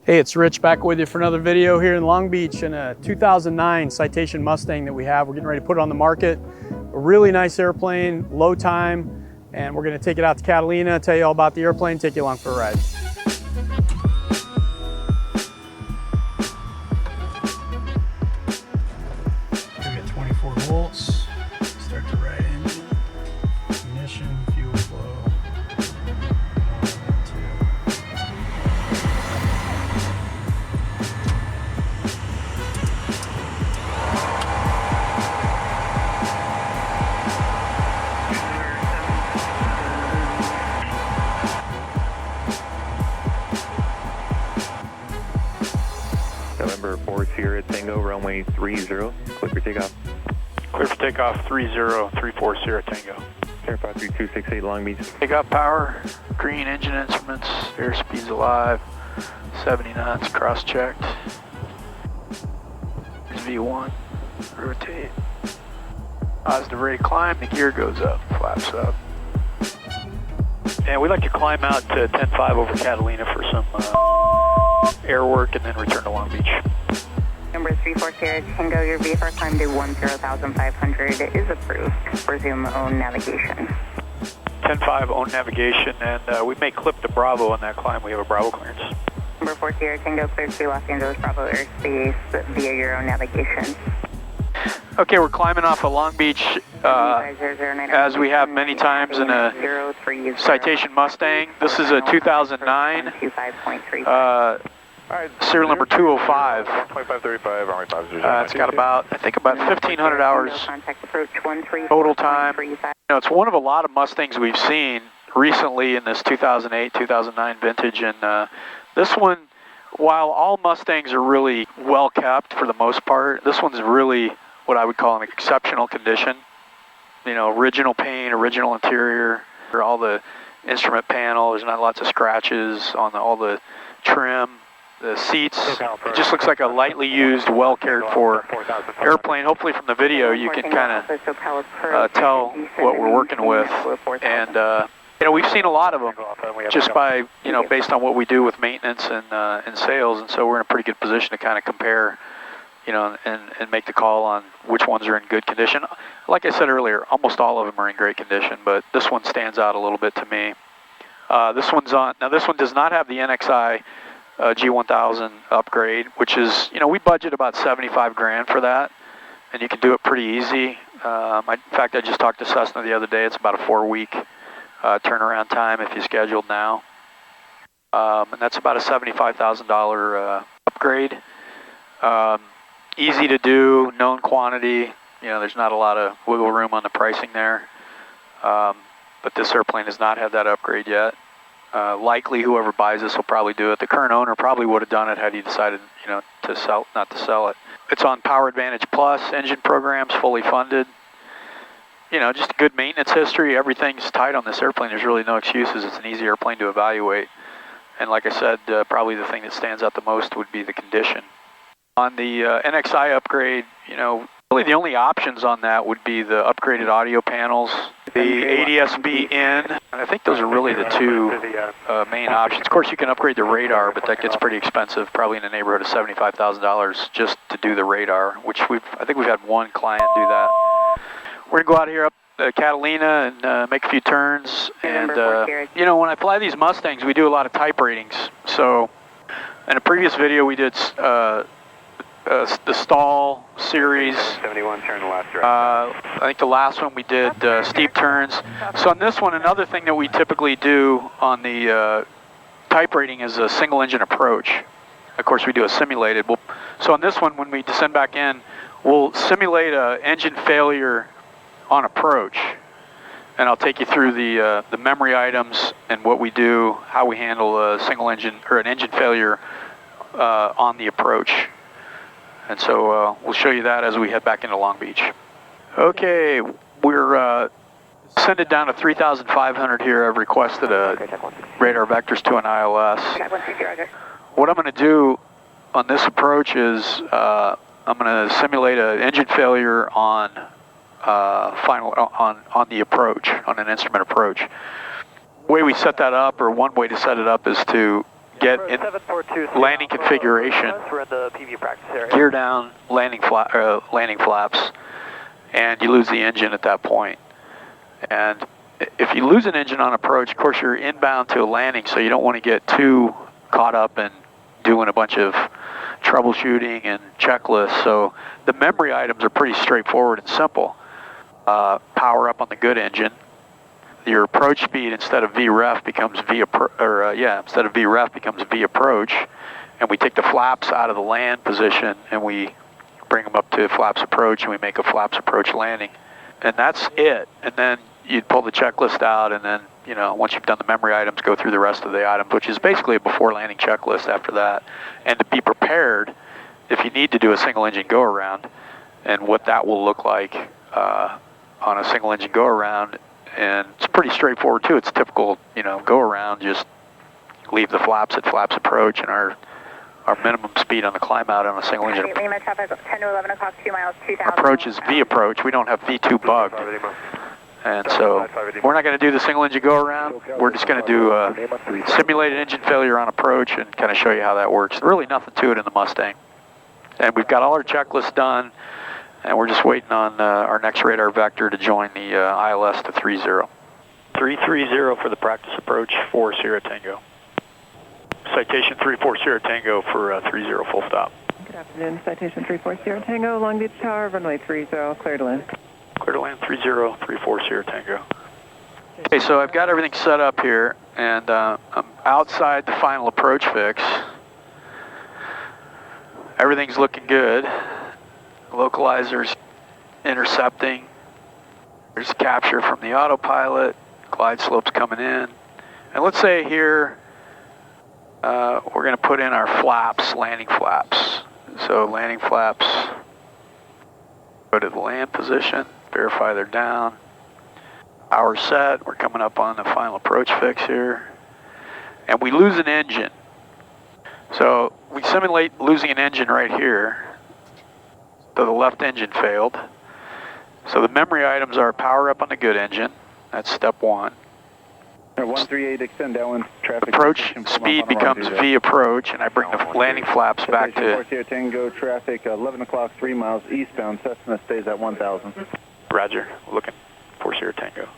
Hey, it's Rich back with you for another video here in Long Beach in a 2009 Citation Mustang that we have. We're getting ready to put it on the market. A really nice airplane, low time, and we're gonna take it out to Catalina, tell you all about the airplane, take you along for a ride. We got 24 volts, start the right engine, ignition, fuel flow. November 4 Sierra Tango, runway 30, clear for takeoff. Clear for takeoff 3034 Sierra Tango. Air 53268 Long Beach. Takeoff power, green engine instruments, airspeed's alive, 70 knots, cross-checked. Here's V1, rotate. Positive rate of climb, the gear goes up, flaps up. And we'd like to climb out to 10.5 over Catalina for some air work and then return to Long Beach. Number 34 Sierra Tango, your VFR climb to 10,500 is approved. Resume own navigation. 10.5 own navigation, and we may clip to Bravo on that climb. We have a Bravo clearance. Number 4 Sierra Tango, cleared to Los Angeles Bravo airspace via your own navigation. Okay, we're climbing off of Long Beach as we have many times in a Citation Mustang. This is a 2009 serial number 205. 2535, Army 50. It's got about, I think about 1,500 hours total time. You know, it's one of a lot of Mustangs we've seen recently in this 2008, 2009 vintage, and this one, while all Mustangs are really well kept for the most part, this one's really what I would call an exceptional condition. You know, original paint, original interior, all the instrument panel, there's not lots of scratches on all the trim, the seats. It just looks like a lightly used, well cared for airplane. Hopefully from the video you can kind of tell what we're working with. And you know, we've seen a lot of them just by, you know, based on what we do with maintenance and sales, and so we're in a pretty good position to kind of compare, you know, and make the call on which ones are in good condition. Like I said earlier, almost all of them are in great condition, but this one stands out a little bit to me. This one's on, now this one does not have the NXI G1000 upgrade, which is, you know, we budget about 75 grand for that, and you can do it pretty easy. In fact, I just talked to Cessna the other day. It's about a 4-week turnaround time if you scheduled now. And that's about a $75,000 upgrade. Easy to do, known quantity. You know, there's not a lot of wiggle room on the pricing there. But this airplane has not had that upgrade yet. Likely whoever buys this will probably do it. The current owner probably would have done it had he decided, you know, to sell, not to sell it. It's on Power Advantage Plus, engine programs fully funded. You know, just a good maintenance history. Everything's tight on this airplane. There's really no excuses. It's an easy airplane to evaluate. And like I said, probably the thing that stands out the most would be the condition. On the NXI upgrade, you know, really the only options on that would be the upgraded audio panels, the ADS-B in. I think those are really the two main options. Of course, you can upgrade the radar, but that gets pretty expensive, probably in the neighborhood of $75,000 just to do the radar, which I think we've had one client do that. We're gonna go out here up Catalina and make a few turns. And you know, when I fly these Mustangs, we do a lot of type ratings. So in a previous video, we did the stall series. 71, turn the left direct. I think the last one we did steep turns. So on this one, another thing that we typically do on the type rating is a single engine approach. Of course, we do a simulated. So on this one, when we descend back in, we'll simulate an engine failure on approach. And I'll take you through the memory items and what we do, how we handle a single engine or an engine failure on the approach. And so we'll show you that as we head back into Long Beach. Okay, we're descended down to 3,500 here. I've requested a radar vectors to an ILS. What I'm going to do on this approach is I'm going to simulate an engine failure on on the approach, on an instrument approach. The way we set that up, or one way to set it up, is to get in landing configuration, gear down, landing flaps, and you lose the engine at that point. And if you lose an engine on approach, of course you're inbound to a landing, so you don't want to get too caught up in doing a bunch of troubleshooting and checklists. So the memory items are pretty straightforward and simple. Power up on the good engine. Your approach speed instead of VREF becomes V approach, and we take the flaps out of the land position and we bring them up to flaps approach, and we make a flaps approach landing, and that's it. And then you'd pull the checklist out, and then once you've done the memory items, go through the rest of the items, which is basically a before landing checklist after that, and to be prepared if you need to do a single engine go around, and what that will look like on a single engine go around. And it's pretty straightforward too. It's typical, go around, just leave the flaps at flaps approach, and our minimum speed on the climb out on a single engine approach is V approach. We don't have V2 bugged. And so we're not going to do the single engine go around. We're just going to do a simulated engine failure on approach and kind of show you how that works. Really nothing to it in the Mustang. And we've got all our checklists done, and we're just waiting on our next radar vector to join the ILS to 30. 330 for the practice approach, 4 Sierra Tango. Citation 34 Sierra Tango for 30 full stop. Good afternoon, Citation 34 Sierra Tango, Long Beach Tower, runway 30, clear to land. Clear to land 3034 Sierra Tango. Okay, so I've got everything set up here, and I'm outside the final approach fix. Everything's looking good. Localizer's intercepting. There's capture from the autopilot. Glide slope's coming in. And let's say here we're going to put in our flaps, landing flaps. So landing flaps, go to the land position, verify they're down. Power set, we're coming up on the final approach fix here. And we lose an engine. So we simulate losing an engine right here. So the left engine failed. So the memory items are power up on the good engine. That's step one. 138, extend that one. Traffic approach speed becomes V approach, and I bring the landing flaps back to... Tango, traffic 11 o'clock, 3 miles eastbound. Cessna stays at 1,000. Roger, looking for Sierra Tango.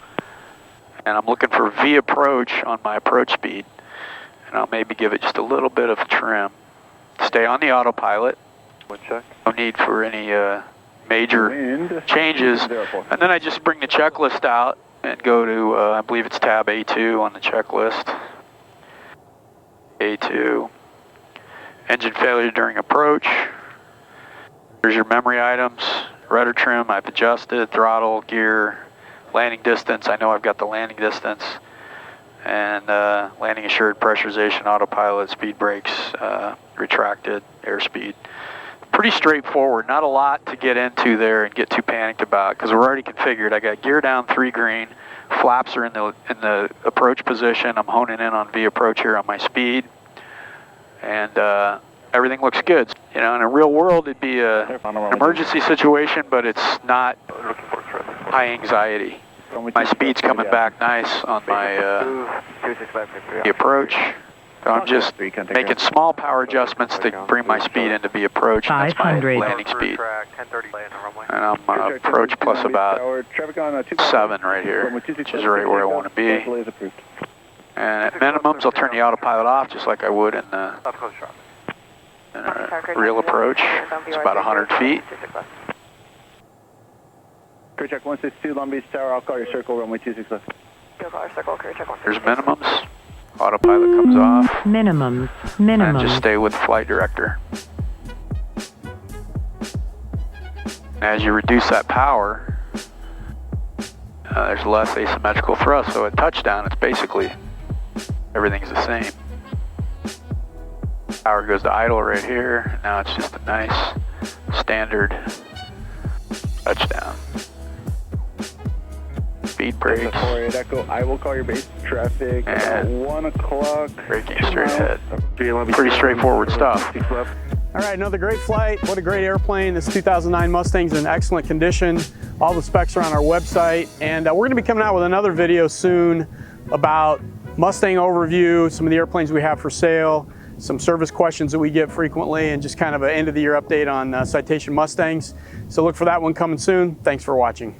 And I'm looking for V approach on my approach speed. And I'll maybe give it just a little bit of trim. Stay on the autopilot. No need for any major changes. And then I just bring the checklist out and go to, I believe it's tab A2 on the checklist. A2. Engine failure during approach. Here's your memory items. Rudder trim, I've adjusted. Throttle, gear, landing distance. I know I've got the landing distance. And landing assured, pressurization, autopilot, speed brakes, retracted, airspeed. Pretty straightforward, not a lot to get into there and get too panicked about, because we're already configured. I got gear down 3 green, flaps are in the approach position. I'm honing in on V approach here on my speed, and everything looks good. In a real world it'd be an emergency situation, but it's not high anxiety. My speed's coming back nice on my V approach. So I'm just making small power adjustments to bring my speed into V approach, and that's my landing speed. And I'm approach plus about 7 right here, which is right where I want to be. And at minimums, I'll turn the autopilot off just like I would in a real approach. It's about 100 feet. Crew check 162, Long Beach Tower, I'll call your circle, runway 26 left. There's minimums. Autopilot comes off. Minimums. And just stay with the flight director. As you reduce that power, there's less asymmetrical thrust, so at touchdown it's basically everything's the same. Power goes to idle right here. Now it's just a nice standard touchdown. Speed brakes. I will call your base traffic at 1 o'clock. Braking straight ahead. Pretty straightforward stuff. All right, another great flight. What a great airplane. This 2009 Mustang's in excellent condition. All the specs are on our website, and we're going to be coming out with another video soon about Mustang overview, some of the airplanes we have for sale, some service questions that we get frequently, and just kind of an end of the year update on Citation Mustangs. So look for that one coming soon. Thanks for watching.